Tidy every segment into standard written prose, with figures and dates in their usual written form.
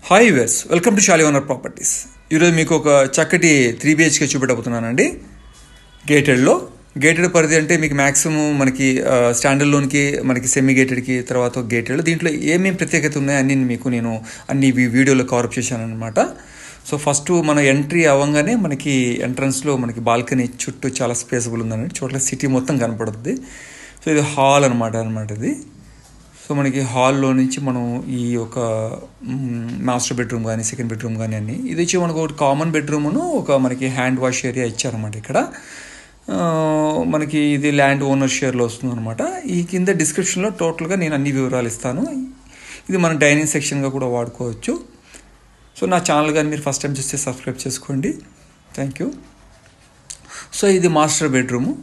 Hi viewers, welcome to Salivanar properties. ఈరోజు మీకు ఒక చక్కటి 3BHK చూపెట్టబోతున్నానండి. గేటెడ్ పరిధి అంటే మీకు మ్యాక్సిమం మనకి స్టాండర్డ్ లోన్కి, మనకి సెమీ గేటెడ్కి, తర్వాత గేటెడ్ దీంట్లో ఏమేమి ప్రత్యేకత ఉన్నాయో అన్ని నేను అన్ని వీడియోలో కవరప్ చేశాను అనమాట. సో ఫస్ట్ మన ఎంట్రీ అవ్వగానే మనకి ఎంట్రన్స్లో మనకి బాల్కనీ చుట్టూ చాలా స్పేసబుల్ ఉందండి. చోట్ల సిటీ మొత్తం కనపడుతుంది. సో ఇది హాల్ అనమాట ఇది. సో మనకి హాల్లో నుంచి మనం ఈ ఒక మాస్టర్ బెడ్రూమ్ కానీ, సెకండ్ బెడ్రూమ్ కానీ అన్నీ ఇది వచ్చి మనకు ఒకటి కామన్ బెడ్రూమ్ను ఒక మనకి హ్యాండ్ వాష్ ఏరియా ఇచ్చారన్నమాట. ఇక్కడ మనకి ఇది ల్యాండ్ ఓనర్ షేర్లో వస్తుంది అనమాట. ఈ కింద డిస్క్రిప్షన్లో టోటల్గా నేను అన్ని వివరాలు ఇస్తాను. ఇది మన డైనింగ్ సెక్షన్గా కూడా వాడుకోవచ్చు. సో నా ఛానల్ కానీ మీరు ఫస్ట్ టైం చూస్తే సబ్స్క్రైబ్ చేసుకోండి. Thank you. సో ఇది మాస్టర్ బెడ్రూము.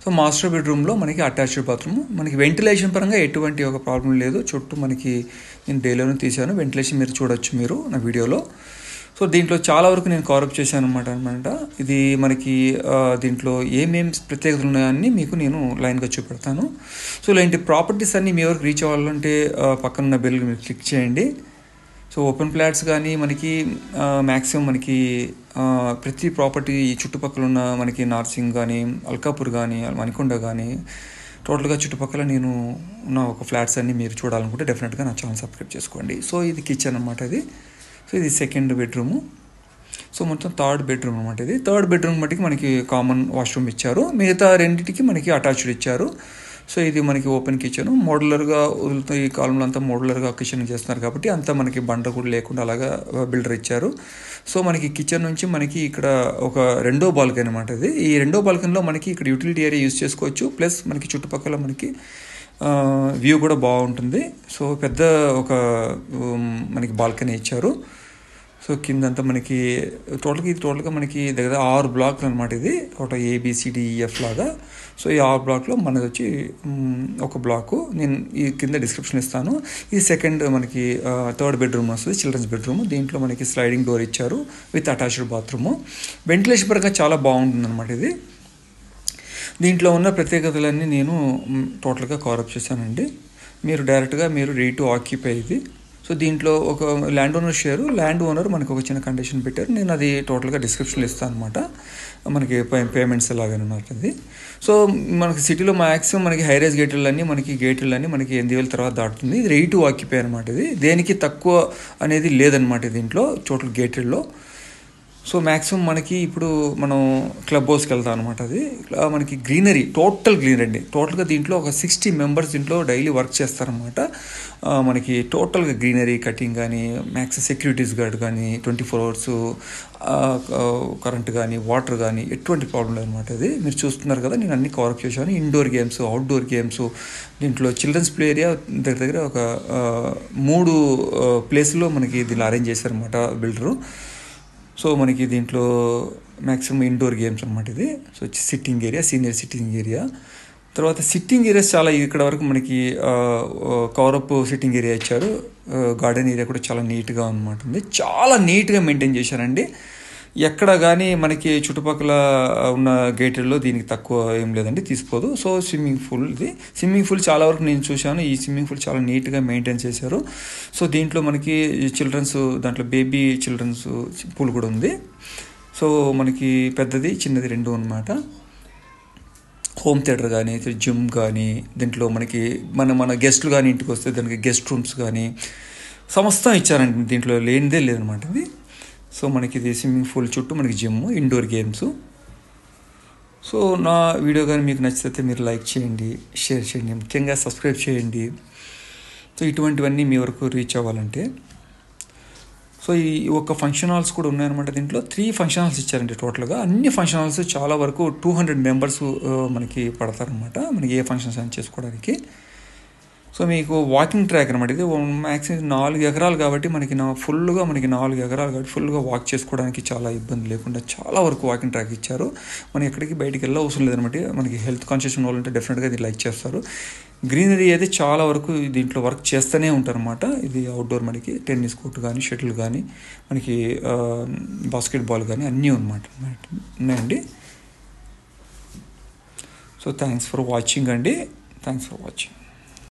సో మాస్టర్ బెడ్రూమ్లో మనకి అటాచ్డ్ బాత్రూమ్. మనకి వెంటిలేషన్ పరంగా ఎటువంటి ఒక ప్రాబ్లం లేదు. చుట్టూ మనకి నేను డేలోనే తీశాను, వెంటిలేషన్ మీరు చూడొచ్చు మీరు నా వీడియోలో. సో దీంట్లో చాలా వరకు నేను కవరప్ చేశాను అనమాట. ఇది మనకి దీంట్లో ఏమేమి ప్రత్యేకతలు ఉన్నాయని మీకు నేను లైన్గా చూపెడతాను. సో ఇలాంటి ప్రాపర్టీస్ అన్నీ మీ వరకు రీచ్ అవ్వాలంటే పక్కన బెల్ మీరు క్లిక్ చేయండి. సో ఓపెన్ ప్లాట్స్ కానీ మనకి మ్యాక్సిమం మనకి ప్రతి ప్రాపర్టీ చుట్టుపక్కల ఉన్న మనకి నార్సింగ్ కానీ, అల్కాపూర్ కానీ, మణికొండ కానీ టోటల్గా చుట్టుపక్కల నేను ఉన్న ఒక ఫ్లాట్స్ అన్నీ మీరు చూడాలనుకుంటే డెఫినెట్గా నా ఛానల్ సబ్స్క్రైబ్ చేసుకోండి. సో ఇది కిచెన్ అనమాట ఇది. సో ఇది సెకండ్ బెడ్రూము. సో మొత్తం థర్డ్ బెడ్రూమ్ అనమాట ఇది. థర్డ్ బెడ్రూమ్ మటుకి మనకి కామన్ వాష్రూమ్ ఇచ్చారు, మిగతా రెండింటికి మనకి అటాచ్డ్ ఇచ్చారు. సో ఇది మనకి ఓపెన్ కిచెన్. మోడ్యులర్గా ఈ కాలంలో అంతా మోడ్యులర్గా కిచెన్ చేస్తున్నారు కాబట్టి అంతా మనకి బండ కూడా లేకుండా అలాగా బిల్డర్ ఇచ్చారు. సో మనకి కిచెన్ నుంచి మనకి ఇక్కడ ఒక రెండో బాల్కనీ అనమాట ఇది. ఈ రెండో బాల్కనీలో మనకి ఇక్కడ యూటిలిటీ ఏరియా యూజ్ చేసుకోవచ్చు. ప్లస్ మనకి చుట్టుపక్కల మనకి వ్యూ కూడా బాగుంటుంది. సో పెద్ద ఒక మనకి బాల్కనీ ఇచ్చారు. సో కిందంతా మనకి టోటల్గా మనకి దగ్గర 6 బ్లాక్లు అనమాట ఇది. టోటల్ ABCDEF లాగా. సో ఈ 6 బ్లాక్లో మనది వచ్చి ఒక బ్లాకు నేను ఈ కింద డిస్క్రిప్షన్ ఇస్తాను. ఇది సెకండ్ మనకి థర్డ్ బెడ్రూమ్ వస్తుంది, చిల్డ్రన్స్ బెడ్రూమ్. దీంట్లో మనకి స్లైడింగ్ డోర్ ఇచ్చారు విత్ అటాచ్డ్ బాత్రూము. వెంటిలేషన్ పరంగా చాలా బాగుంటుంది అనమాట ఇది. దీంట్లో ఉన్న ప్రత్యేకతలన్నీ నేను టోటల్గా కవరప్ చేశానండి. మీరు డైరెక్ట్గా రెడీ టు ఆక్యుపై ఇది. సో దీంట్లో ఒక land owner share, land owner మనకు ఒక చిన్న కండిషన్ పెట్టారు. నేను అది టోటల్గా డిస్క్రిప్షన్లో ఇస్తాను అనమాట. మనకి పేమెంట్స్ ఎలాగనమాట అది. సో మనకి సిటీలో మ్యాక్సిమం మనకి హైరేజ్ గేట్లన్నీ మనకి 8,000 తర్వాత దాటుతుంది. ఇది రెడీ టు ఆక్యుపై అనమాట ఇది. దేనికి తక్కువ అనేది లేదనమాట దీంట్లో టోటల్ గేటెడ్లో. సో మ్యాక్సిమం మనకి ఇప్పుడు మనం క్లబ్ హౌస్కి వెళ్తాం అనమాట. అది మనకి గ్రీనరీ, టోటల్ గ్రీనరీ అండి. టోటల్గా దీంట్లో ఒక 60 మెంబర్స్ దీంట్లో డైలీ వర్క్ చేస్తారనమాట. మనకి టోటల్గా గ్రీనరీ కటింగ్ కానీ, మ్యాక్స్ సెక్యూరిటీస్ గార్డ్ కానీ, 24 hours కరెంట్ కానీ, వాటర్ కానీ ఎటువంటి ప్రాబ్లం లేదనమాట. అది మీరు చూస్తున్నారు కదా, నేను అన్ని కవరప్ చేశాను. ఇండోర్ గేమ్స్, అవుట్డోర్ గేమ్స్, దీంట్లో చిల్డ్రన్స్ ప్లే ఏరియా దగ్గర ఒక 3 ప్లేస్లో మనకి దీన్ని అరేంజ్ చేశారనమాట బిల్డరు. సో మనకి దీంట్లో మ్యాక్సిమం ఇండోర్ గేమ్స్ అనమాట ఇది. So sitting area, senior sitting area, తర్వాత సిట్టింగ్ ఏరియాస్ చాలా ఇక్కడ వరకు మనకి కవరప్ సిట్టింగ్ ఏరియా ఇచ్చారు. గార్డెన్ ఏరియా కూడా చాలా నీట్గా అనమాట ఉంది. చాలా నీట్గా మెయింటైన్ చేశారండి. ఎక్కడ కానీ మనకి చుట్టుపక్కల ఉన్న గేటెడ్లో దీనికి తక్కువ ఏం లేదండి, తీసుకోదు. సో స్విమ్మింగ్ పూల్ చాలా వరకు నేను చూశాను. ఈ స్విమ్మింగ్ పూల్ చాలా నీట్గా మెయింటైన్ చేశారు. సో దీంట్లో మనకి చిల్డ్రన్స్, దాంట్లో బేబీ చిల్డ్రన్స్ పూల్ కూడా ఉంది. సో మనకి పెద్దది చిన్నది రెండు అనమాట. హోమ్ థియేటర్ కానీ, జిమ్ కానీ, దీంట్లో మనకి మన గెస్ట్లు కానీ ఇంటికి వస్తే దానికి గెస్ట్ రూమ్స్ కానీ సమస్తం ఇచ్చారండి. దీంట్లో లేనిదే లేదనమాట ఇది. సో మనకి ఇది స్విమ్మింగ్ పూల్ చుట్టూ మనకి జిమ్, ఇండోర్ గేమ్స్. సో నా వీడియో కానీ మీకు నచ్చితే మీరు లైక్ చేయండి, షేర్ చేయండి, ముఖ్యంగా సబ్స్క్రైబ్ చేయండి. సో ఇటువంటివన్నీ మీ వరకు రీచ్ అవ్వాలంటే. సో ఈ ఒక ఫంక్షన్ హాల్స్ కూడా ఉన్నాయన్నమాట. దీంట్లో 3 ఫంక్షన్ హాల్స్ ఇచ్చారండి టోటల్గా. అన్ని ఫంక్షన్ హాల్స్ చాలా వరకు 200 మెంబర్స్ మనకి పడతారనమాట, మనకి ఏ ఫంక్షన్స్ అని చేసుకోవడానికి. సో మీకు వాకింగ్ ట్రాక్ అనమాట ఇది. మ్యాక్సిమం 4 ఎకరాలు కాబట్టి మనకి ఫుల్గా మనకి 4 ఎకరాలు కాబట్టి ఫుల్గా వాక్ చేసుకోవడానికి చాలా ఇబ్బంది లేకుండా చాలా వరకు వాకింగ్ ట్రాక్ ఇచ్చారు. మనం ఎక్కడికి బయటికి వెళ్ళే అవసరం లేదనమాట. మనకి హెల్త్ కాన్షియస్ ఉన్న వాళ్ళంటే డెఫినెట్గా ఇది లైక్ చేస్తారు. గ్రీనరీ అయితే చాలా వరకు దీంట్లో వర్క్ చేస్తూనే ఉంటారనమాట. ఇది అవుట్డోర్ మనకి టెన్నిస్ కోర్ట్ కానీ, షటిల్ కానీ, మనకి బాస్కెట్బాల్ కానీ అన్నీ ఉన్నాయండి. సో థ్యాంక్స్ ఫర్ వాచింగ్ అండి. Thanks for watching.